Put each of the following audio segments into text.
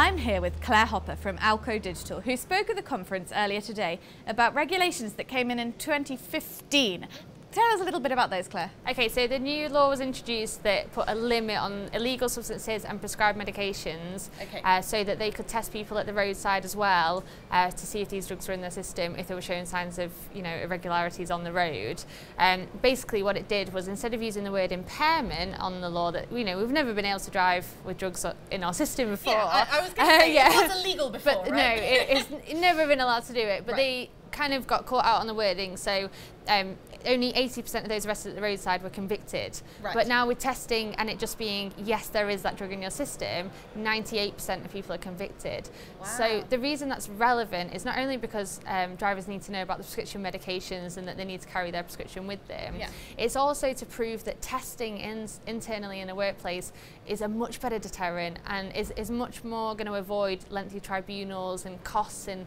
I'm here with Claire Hopper from AlcoDigital, who spoke at the conference earlier today about regulations that came in 2015. Tell us a little bit about those, Claire. Okay, so the new law was introduced that put a limit on illegal substances and prescribed medications, so that they could test people at the roadside as well to see if these drugs were in their system, if they were showing signs of, irregularities on the road. Basically, what it did was, instead of using the word impairment on the law, that we've never been able to drive with drugs in our system before. Yeah, I was going to say it was illegal before, but right? No, it's never been allowed to do it. But they kind of got caught out on the wording, so only 80% of those arrested at the roadside were convicted. Right. But now with testing and it just being, yes, there is that drug in your system, 98% of people are convicted. Wow. So the reason that's relevant is not only because drivers need to know about the prescription medications and that they need to carry their prescription with them, it's also to prove that testing internally in a workplace is a much better deterrent and is much more going to avoid lengthy tribunals and costs and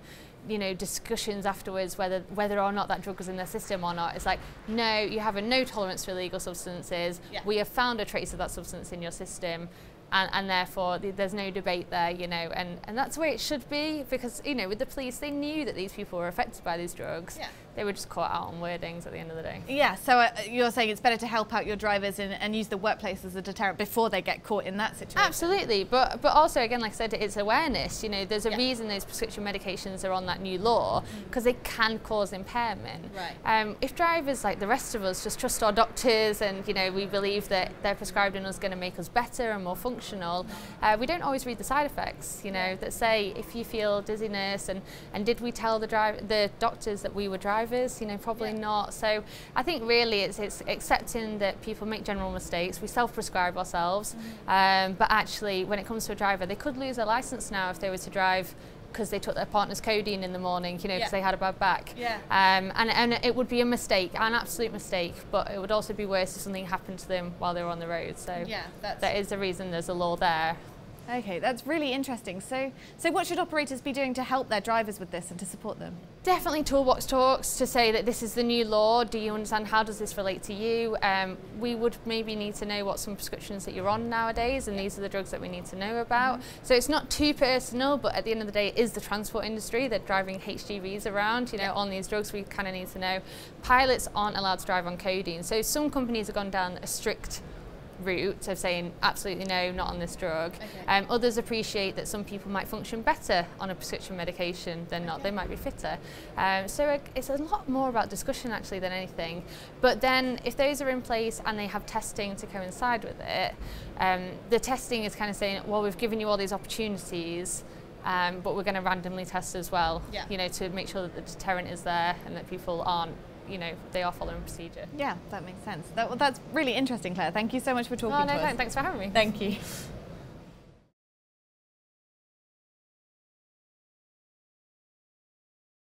discussions afterwards whether or not that drug was in their system or not. It's like, no, you have a no tolerance for illegal substances. We have found a trace of that substance in your system, and therefore there's no debate there, and that's the way it should be, because with the police, they knew that these people were affected by these drugs. They were just caught out on wordings at the end of the day. Yeah, so you're saying it's better to help out your drivers and use the workplace as a deterrent before they get caught in that situation. Absolutely, but also, again, like I said, it's awareness. There's a reason those prescription medications are on that new law, because they can cause impairment. If drivers, like the rest of us, just trust our doctors and we believe that they're prescribing us going to make us better and more functional, we don't always read the side effects. That say if you feel dizziness and did we tell the doctors that we were drivers? Probably not. So I think really it's accepting that people make general mistakes. We self-prescribe ourselves, but actually when it comes to a driver, they could lose their license now if they were to drive because they took their partner's codeine in the morning, because they had a bad back. And it would be a mistake, an absolute mistake, but it would also be worse if something happened to them while they were on the road. So that is the reason there's a law there. Okay, that's really interesting. So what should operators be doing to help their drivers with this and to support them? Definitely toolbox talks to say that this is the new law. Do you understand, how does this relate to you? We would maybe need to know what some prescriptions that you're on nowadays, and these are the drugs that we need to know about. So it's not too personal, but at the end of the day, it is the transport industry. They're driving HGVs around, on these drugs. We kind of need to know. Pilots aren't allowed to drive on codeine. So some companies have gone down a strict route of saying absolutely no, not on this drug. Others appreciate that some people might function better on a prescription medication than not. They might be fitter. So it's a lot more about discussion actually than anything. But then if those are in place and they have testing to coincide with it, the testing is kind of saying, well, we've given you all these opportunities, but we're going to randomly test as well, to make sure that the deterrent is there and that people aren't, they are following procedure. Yeah, that makes sense. That's really interesting, Claire. Thank you so much for talking to us. Thanks for having me. Thank you.